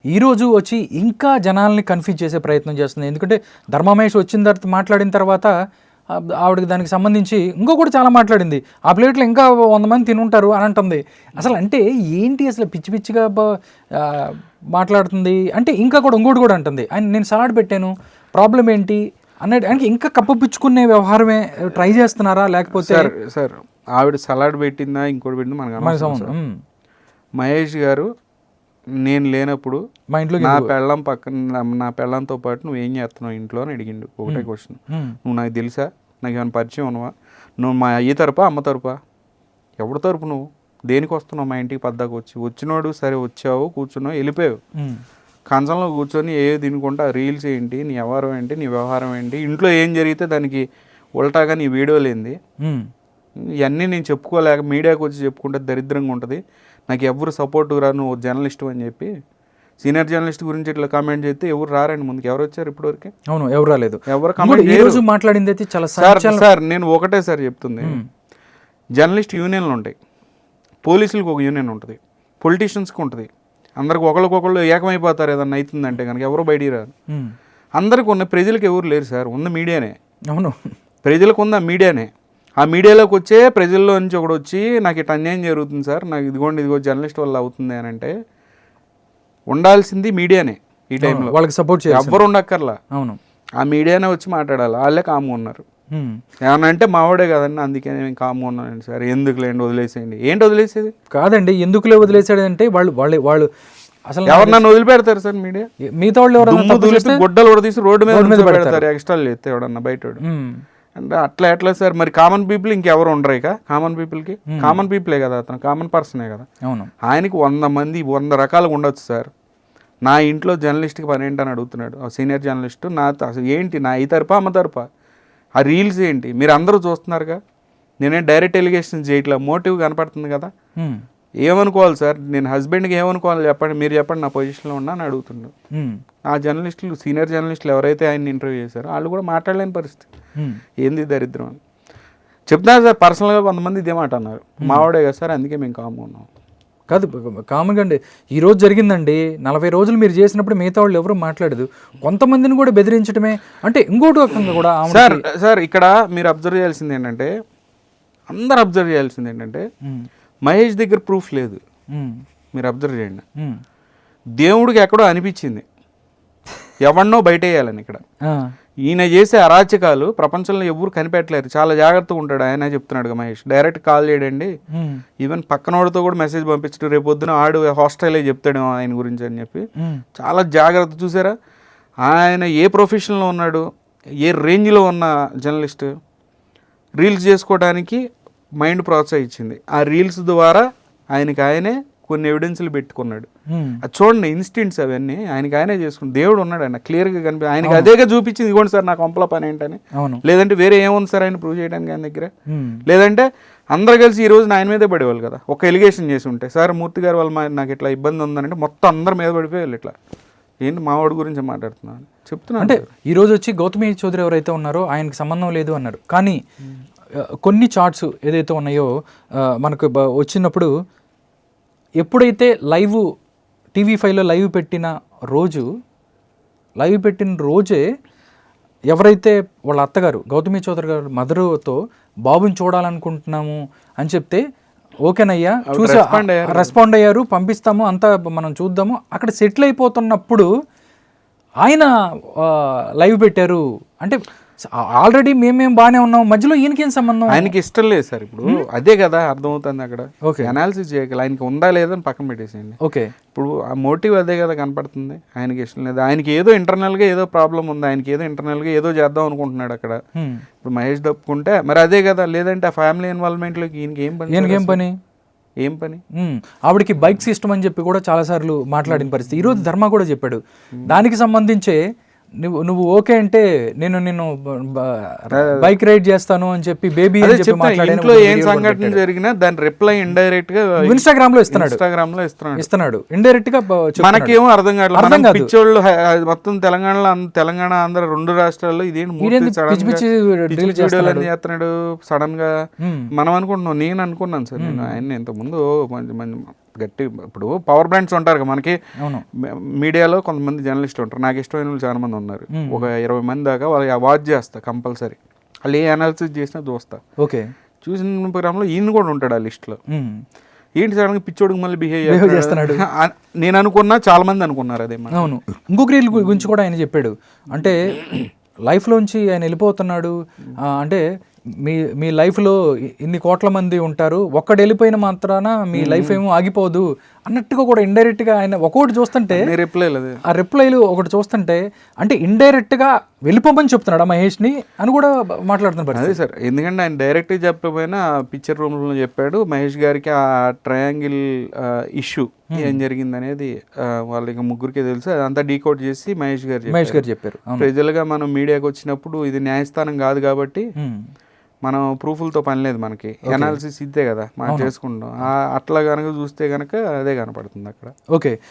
ఈరోజు వచ్చి ఇంకా జనాల్ని కన్ఫ్యూజ్ చేసే ప్రయత్నం చేస్తుంది. ఎందుకంటే ధర్మమహేష్ వచ్చిన తర్వాత మాట్లాడిన తర్వాత ఆవిడకి దానికి సంబంధించి ఇంకొకటి చాలా మాట్లాడింది. ఆ ప్లేట్లో ఇంకా 100 మంది తినుంటారు అని అంటుంది. అసలు అంటే ఏంటి అసలు పిచ్చి పిచ్చిగా మాట్లాడుతుంది. అంటే ఇంకా కూడా ఇంకోటి కూడా అంటుంది, నేను సలాడ్ పెట్టాను ప్రాబ్లం ఏంటి అన్నట్టు ఇంకా కప్పపిచ్చుకునే వ్యవహారమే ట్రై చేస్తున్నారా లేకపోతే? సార్ ఆవిడ సలాడ్ పెట్టిందా ఇంకోటి పెట్టిందా మనకు మహేష్ గారు నేను లేనప్పుడు మా ఇంట్లో నా పెళ్ళం పక్కన నా పెళ్ళంతో పాటు నువ్వు ఏం చేస్తున్నావు ఇంట్లో అని అడిగిండు. ఒకటే క్వశ్చన్, నువ్వు నాకు తెలుసా, నాకు ఏమైనా పరిచయం ఉన్నవా, నువ్వు మా అయ్య తరపా అమ్మ తరపా, ఎవరి తరపు, నువ్వు దేనికి వస్తున్నావు మా ఇంటికి పద్దాకు వచ్చినోడు సరే వచ్చావు కూర్చున్నావు వెళ్ళిపోయావు, కంచంలో కూర్చొని ఏ తినుకుంటా రీల్స్ ఏంటి, నీ వ్యవహారం ఏంటి, నీ వ్యవహారం ఏంటి, ఇంట్లో ఏం జరిగితే దానికి ఉల్టాగా నీ వీడియోలు ఏంది, ఇవన్నీ నేను చెప్పుకోలేక మీడియాకి వచ్చి చెప్పుకుంటే దరిద్రంగా ఉంటుంది, నాకు ఎవరు సపోర్ట్ రా, నువ్వు జర్నలిస్ట్ అని చెప్పి సీనియర్ జర్నలిస్ట్ గురించి ఇట్లా కామెంట్ చేస్తే ఎవరు రారండి ముందుకు. ఎవరు వచ్చారు ఇప్పటి వరకే? అవును, ఎవరు రాలేదు. ఎవరు కామెంట్ మాట్లాడింది అయితే చాలా సార్ నేను ఒకటే సార్ చెప్తుంది, జర్నలిస్ట్ యూనియన్లు ఉంటాయి, పోలీసులకు ఒక యూనియన్ ఉంటుంది, పొలిటీషియన్స్కి ఉంటుంది, అందరికి ఒకరికొకళ్ళు ఏకమైపోతారు ఏదన్నా అవుతుందంటే కనుక ఎవరు బయటికి రారు. అందరికి ఉన్న ప్రజలకు ఎవరు లేరు సార్, ఉన్న మీడియానే. అవును, ప్రజలకు ఉన్న మీడియానే. ఆ మీడియాలోకి వచ్చే ప్రజల్లో నుంచి ఒకడు వచ్చి నాకు ఇట్లా అన్యాయం జరుగుతుంది సార్, నాకు ఇదిగో జర్నలిస్ట్ వల్ల అవుతుంది అని అంటే ఉండాల్సింది మీడియానే. ఈ టైంలో వాళ్ళకి సపోర్ట్ చేయాలి, ఎవ్వరు ఉండక్కర్లా. అవును, ఆ మీడియానే వచ్చి మాట్లాడాలి. వాళ్ళే కామ్గా ఉన్నారు. ఏమన్నా అంటే మావాడే కదండి అందుకే నేను కామ్గా ఉన్నానండి సార్, ఎందుకు లేండి వదిలేసేయండి. ఏంటి వదిలేసేది? కాదండి, ఎందుకులే వదిలేసాడు అంటే వాళ్ళు అసలు ఎవరు నన్ను వదిలిపెడతారు సార్? మీడియా మిగతా వాళ్ళు గుడ్డలు కూడా తీసి రోడ్డు మీద పెడతారు ఎక్స్ట్రా చేస్తే ఎవడన్నా బయట. అంటే అట్లా ఎట్లా సార్? మరి కామన్ పీపుల్ ఇంకెవరు ఉండరు. ఇక కామన్ పీపుల్కి కామన్ పీపులే కదా, అతను కామన్ పర్సనే కదా. అవును, ఆయనకి 100 మంది 100 రకాలుగా ఉండొచ్చు సార్. నా ఇంట్లో జర్నలిస్ట్కి పని ఏంటని అడుగుతున్నాడు సీనియర్ జర్నలిస్ట్. నా అసలు ఏంటి, నా ఈ తరపా అమ్మ తరపా, ఆ రీల్స్ ఏంటి మీరు అందరూ చూస్తున్నారుగా, నేనేం డైరెక్ట్ ఎలిగేషన్ చేయట్లా, మోటివ్ కనపడుతుంది కదా. ఏమనుకోవాలి సార్, నేను హస్బెండ్కి ఏమనుకోవాలి చెప్పండి, మీరు చెప్పండి నా పొజిషన్లో ఉన్నా అని అడుగుతున్నాడు. ఆ జర్నలిస్టులు సీనియర్ జర్నలిస్టులు ఎవరైతే ఆయన్ని ఇంటర్వ్యూ చేశారో వాళ్ళు కూడా మాట్లాడలేని పరిస్థితి. ఏంది దరిద్రం అని చెప్తున్నారు సార్. పర్సనల్గా కొంతమంది ఇదే మాట అన్నారు, మావాడే కదా సార్ అందుకే మేము కామ్గా ఉన్నాం. కాదు కామన్గా అండి, ఈరోజు జరిగిందండి 40 రోజులు మీరు చేసినప్పుడు మిగతా వాళ్ళు ఎవరు మాట్లాడదు, కొంతమందిని కూడా బెదిరించడమే. అంటే ఇంకోటి రకంగా కూడా సార్ ఇక్కడ మీరు అబ్జర్వ్ చేయాల్సింది ఏంటంటే, అందరు అబ్జర్వ్ చేయాల్సింది ఏంటంటే మహేష్ దగ్గర ప్రూఫ్ లేదు. మీరు అబ్జర్వ్ చేయండి, దేవుడికి ఎక్కడో అనిపించింది ఎవరినో బయట వేయాలని. ఇక్కడ ఈయన చేసే అరాచకాలు ప్రపంచంలో ఎవరు కనిపెట్టలేరు, చాలా జాగ్రత్తగా ఉంటాడు ఆయన. చెప్తున్నాడు మహేష్, డైరెక్ట్ కాల్ చేయడండి, ఈవెన్ పక్కనోడితో కూడా మెసేజ్ పంపించడం, రేపు పొద్దున ఆడు హాస్టలే చెప్తాడు ఆయన గురించి అని చెప్పి చాలా జాగ్రత్త. చూసారా ఆయన ఏ ప్రొఫెషన్లో ఉన్నాడు, ఏ రేంజ్లో ఉన్న జర్నలిస్ట్. రీల్స్ చేసుకోవడానికి మైండ్ ప్రోత్సహించింది, ఆ రీల్స్ ద్వారా ఆయనే కొన్ని ఎవిడెన్స్లు పెట్టుకున్నాడు. అది చూడండి ఇన్స్టెంట్స్ అవన్నీ ఆయనే చేసుకుని దేవుడు ఉన్నాడు ఆయన క్లియర్గా కనిపి ఆయనకి అదేగా చూపించింది, ఇదిగోండి సార్ నా కొంపల పని ఏంటని. లేదంటే వేరే ఏముంది సార్ ఆయన ప్రూవ్ చేయడానికి ఆయన దగ్గర? లేదంటే అందరు కలిసి ఈ రోజు ఆయన మీదే పడేవాళ్ళు కదా. ఒక ఎలిగేషన్ చేసి ఉంటే, సార్ మూర్తి గారు వాళ్ళు నాకు ఇట్లా ఇబ్బంది ఉందంటే మొత్తం అందరి మీద పడిపోయాళ్ళు. ఇట్లా ఏంటి మావాడి గురించి మాట్లాడుతున్నాను చెప్తున్నా. అంటే ఈరోజు వచ్చి గౌతమి చౌదరి ఎవరైతే ఉన్నారో ఆయనకి సంబంధం లేదు అన్నారు, కానీ కొన్ని చార్ట్స్ ఏదైతే ఉన్నాయో మనకు వచ్చినప్పుడు ఎప్పుడైతే TV5లో లైవ్ పెట్టిన రోజే ఎవరైతే వాళ్ళ అత్తగారు గౌతమి చౌదరి గారు మదర్తో బాబుని చూడాలనుకుంటున్నాము అని చెప్తే ఓకేనయ్యా చూసి రెస్పాండ్ అయ్యారు, పంపిస్తాము అంతా మనం చూద్దాము. అక్కడ సెటిల్ అయిపోతున్నప్పుడు ఆయన లైవ్ పెట్టారు. అంటే ఆల్రెడీ మేము బాగానే ఉన్నాం, మధ్యలో ఈయనకేం సంబంధం? ఆయనకి ఇష్టం లేదు సార్. ఇప్పుడు అదే కదా అర్థమవుతుంది అక్కడ. ఓకే, అనాలిసిస్ చేయగల ఆయనకి ఉందా లేదని పక్కన పెట్టేసేయండి. ఓకే, ఇప్పుడు ఆ మోటివ్ అదే కదా కనపడుతుంది. ఆయనకి ఇష్టం లేదు, ఆయనకి ఏదో ఇంటర్నల్గా ఏదో ప్రాబ్లం ఉంది, ఆయనకి ఏదో ఇంటర్నల్గా ఏదో చేద్దాం అనుకుంటున్నాడు అక్కడ. ఇప్పుడు మహేష్ దప్పుకుంటే మరి అదే కదా. లేదంటే ఆ ఫ్యామిలీ ఇన్వాల్వ్మెంట్లోకి ఈయనకి ఏం పని? ఆవిడకి బైక్స్ ఇష్టం అని చెప్పి కూడా చాలాసార్లు మాట్లాడిన పరిస్థితి. ఈరోజు ధర్మ కూడా చెప్పాడు దానికి సంబంధించే, నువ్వు ఓకే అంటే నేను బైక్ రైడ్ చేస్తాను అని చెప్పి బేబీ ఇంట్లో ఏం సంఘటన జరిగినా దాని రిప్లై ఇండైరెక్ట్ గా ఇన్స్టాగ్రామ్ లో ఇస్తున్నాడు ఇండైరెక్ట్ గా. మనకేమో అర్థం కాదు, పిచ్చోళ్ళు మొత్తం తెలంగాణ ఆంధ్ర 2 రాష్ట్రాల్లో ఇదేంటి చేస్తున్నాడు సడన్ గా. మనం అనుకుంటున్నాం, నేను అనుకున్నాను సార్, నేను ఆయన ఇంతకుముందు గట్టి ఇప్పుడు పవర్ బ్రాండ్స్ ఉంటారు కదా మనకి అవును. మీడియాలో కొంతమంది జర్నలిస్టులు ఉంటారు, నాకు ఇష్టమైన వాళ్ళు చాలా మంది ఉన్నారు, ఒక 20 మంది దాకా వాళ్ళు వాచ్ చేస్తా కంపల్సరీ, వాళ్ళు ఏ అనాలిసిస్ చేసినా చూస్తా. ఓకే. చూసిన ప్రోగ్రాంలో ఈయన కూడా ఉంటాడు ఆ లిస్ట్లో. ఏంటి సడన్గా పిచ్చోడికి మళ్ళీ బిహేవ్ చేస్తున్నాడు నేను అనుకున్నా, చాలా మంది అనుకున్నారు అదే. అవును. ఇంకొక రీల్ గురించి కూడా ఆయన చెప్పాడు, అంటే లైఫ్లోంచి ఆయన వెళ్ళిపోతున్నాడు, అంటే మీ లైఫ్లో ఇన్ని కోట్ల మంది ఉంటారు, ఒక్కడు వెళ్ళిపోయిన మాత్రాన మీ లైఫ్ ఏమో ఆగిపోదు అన్నట్టుగా కూడా ఇండైరెక్ట్గా ఆయన ఒక్కొక్కటి చూస్తుంటే, ఆ రిప్లైలు ఒకటి చూస్తుంటే అంటే ఇండైరెక్ట్గా వెళ్ళిపోమని చెప్తున్నాడు ఆ మహేష్ని అని కూడా మాట్లాడుతున్నారు. అదే సార్, ఎందుకంటే ఆయన డైరెక్ట్గా చెప్పకపోయినా పిక్చర్ రూమ్లో చెప్పాడు మహేష్ గారికి ఆ ట్రయాంగిల్ ఇష్యూ ఏం జరిగింది అనేది వాళ్ళకి ముగ్గురికి తెలుసు, అదంతా డీకోడ్ చేసి మహేష్ గారు చెప్పారు. ప్రజలుగా మనం మీడియాకి వచ్చినప్పుడు ఇది న్యాయస్థానం కాదు కాబట్టి మనం ప్రూఫ్లతో పని లేదు, మనకి అనాలిసిస్ ఇద్దే కదా మనం చేసుకుంటాం. అట్లా కనుక చూస్తే కనుక అదే కనపడుతుంది అక్కడ. ఓకే.